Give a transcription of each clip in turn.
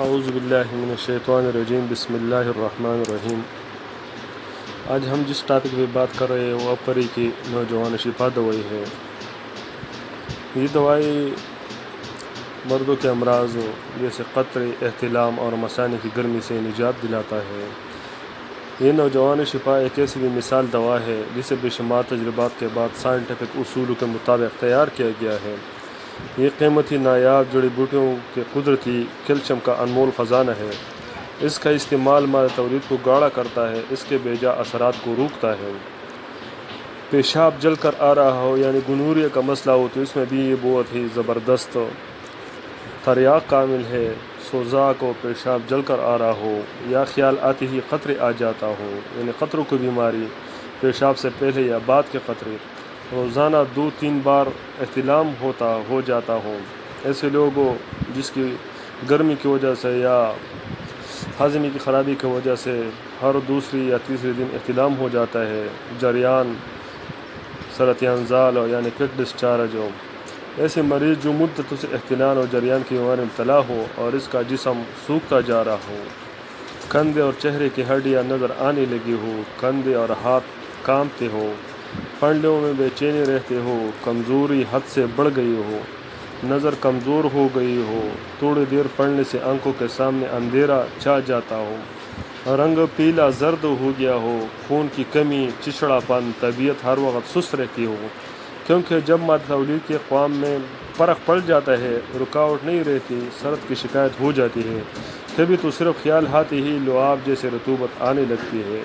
اعوذ باللہ من الشیطان الرجیم بسم اللہ الرحمن الرحیم۔ آج ہم جس ٹاپک پہ بات کر رہے ہیں وہ اپری کی نوجوان شفا دوائی ہے۔ یہ دوائی مردوں کے امراض جیسے قطرے، احتلام اور مثانے کی گرمی سے نجات دلاتا ہے۔ یہ نوجوان شفا ایک ایسی بھی مثال دوا ہے جسے بے شمار تجربات کے بعد سائنٹیفک اصولوں کے مطابق تیار کیا گیا ہے۔ یہ قیمتی نایاب جڑی بوٹیوں کے قدرتی کیلشیم کا انمول خزانہ ہے۔ اس کا استعمال مادہ تولید کو گاڑھا کرتا ہے، اس کے بے جا اثرات کو روکتا ہے۔ پیشاب جل کر آ رہا ہو یعنی گنوریا کا مسئلہ ہو تو اس میں بھی یہ بہت ہی زبردست تریاق کامل ہے۔ سوزاک ہو، پیشاب جل کر آ رہا ہو یا خیال آتے ہی قطرے آ جاتا ہو یعنی قطروں کی بیماری، پیشاب سے پہلے یا بعد کے قطرے، روزانہ 2-3 بار احتلام ہو جاتا ہو، ایسے لوگوں جس کی گرمی کی وجہ سے یا ہاضمے کی خرابی کی وجہ سے ہر دوسری یا تیسرے دن احتلام ہو جاتا ہے، جریان سرطان زال ہو یعنی کوئک ڈسچارج ہو، ایسے مریض جو مدت سے احتلام اور جریان کی بیماری میں مبتلا ہو اور اس کا جسم سوکھتا جا رہا ہو، کندھے اور چہرے کی ہڈیاں نظر آنے لگی ہو، کندھے اور ہاتھ کانپتے ہو، پنڈلیوں میں بے چینی رہتے ہو، کمزوری حد سے بڑھ گئی ہو، نظر کمزور ہو گئی ہو، تھوڑی دیر پڑھنے سے آنکھوں کے سامنے اندھیرا چھا جاتا ہو، رنگ پیلا زرد ہو گیا ہو، خون کی کمی، چچڑا پن، طبیعت ہر وقت سست رہتی ہو، کیونکہ جب مادہ تولید کے اقوام میں فرق پڑ جاتا ہے، رکاوٹ نہیں رہتی، سرد کی شکایت ہو جاتی ہے، کبھی تو صرف خیال آتے ہی لعاب جیسے رطوبت آنے لگتی ہے،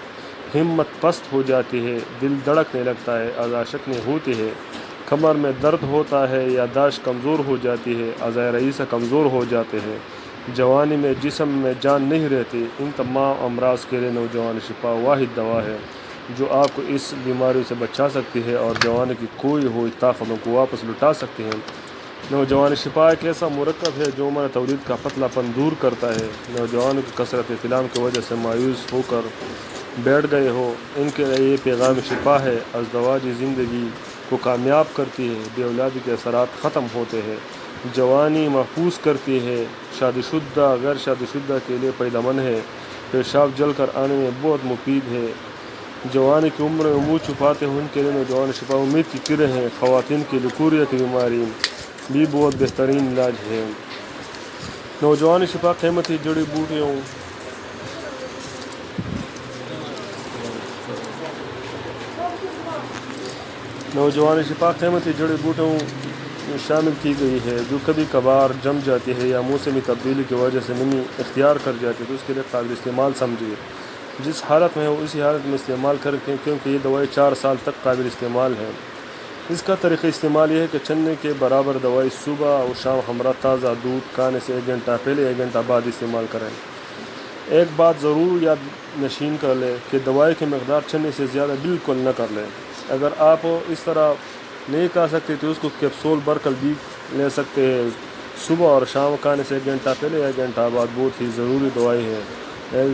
ہمت پست ہو جاتی ہے، دل دھڑکنے لگتا ہے، اعضاء شکنیں ہوتی ہے، کمر میں درد ہوتا ہے، یادداشت کمزور ہو جاتی ہے، اعضاء رئیسہ کمزور ہو جاتے ہیں، جوانی میں جسم میں جان نہیں رہتی۔ ان تمام امراض کے لیے نوجوان شفا واحد دوا ہے جو آپ کو اس بیماری سے بچا سکتی ہے اور جوانی کی کھوئی ہوئی طاقتوں کو واپس لوٹا سکتی ہے۔ نوجوان شفا ایک ایسا مرکب ہے جو مادہ تولید کا پتلا پن دور کرتا ہے۔ نوجوانوں کی کثرت احتلام کی وجہ سے مایوس ہو کر بیٹھ گئے ہو، ان کے لیے یہ پیغام شفا ہے۔ ازدواجی زندگی کو کامیاب کرتی ہے، بے اولادی کے اثرات ختم ہوتے ہیں، جوانی محفوظ کرتی ہے، شادی شدہ غیر شادی شدہ کے لیے فائدہ مند ہے، پیشاب جل کر آنے میں بہت مفید ہے، جوانی کی عمر میں منہ چھپاتے ہیں ان کے لیے نوجوان شفا امید کی کرن ہے، خواتین کی لیکوریا کی بیماری بھی بہت بہترین علاج ہے۔ نوجوان شفا قیمتی جڑی بوٹیوں میں شامل کی گئی ہے جو کبھی کبھار جم جاتی ہے یا موسمی تبدیلی کی وجہ سے نمی اختیار کر جاتی ہے تو اس کے لیے قابل استعمال سمجھیے۔ جس حالت میں ہو اسی حالت میں استعمال کریں کیونکہ یہ دوائی 4 سال تک قابل استعمال ہے۔ اس کا طریقہ استعمال یہ ہے کہ چنے کے برابر دوائی صبح اور شام ہمراہ تازہ دودھ کھانے سے 1 گھنٹہ پہلے 1 گھنٹہ بعد استعمال کریں۔ ایک بات ضرور یاد نشین کر لیں کہ دوائی کی مقدار چنے سے زیادہ بالکل نہ کر لیں۔ اگر آپ اس طرح نہیں کھا سکتے تو اس کو کیپسول بھر کر بھی لے سکتے ہیں۔ صبح اور شام کھانے سے 1 گھنٹہ پہلے 1 گھنٹہ بعد بہت ہی ضروری دوائی ہے۔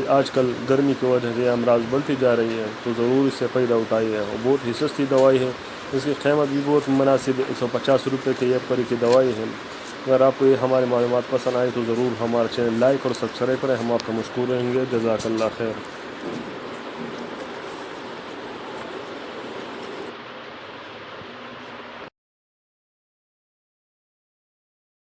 آج کل گرمی کی وجہ سے امراض بڑھتی جا رہی ہے تو ضرور اس سے فائدہ اٹھائیے اور بہت ہی سستی دوائی ہے، اس کی قیمت بھی بہت مناسب ہے، 150 روپے کی یہ پری کی دوائی ہے۔ اگر آپ کو یہ ہماری معلومات پسند آئی تو ضرور ہمارا چینل لائک اور سبسکرائب کریں، ہم آپ کا مشکور رہیں گے۔ جزاک اللہ خیر۔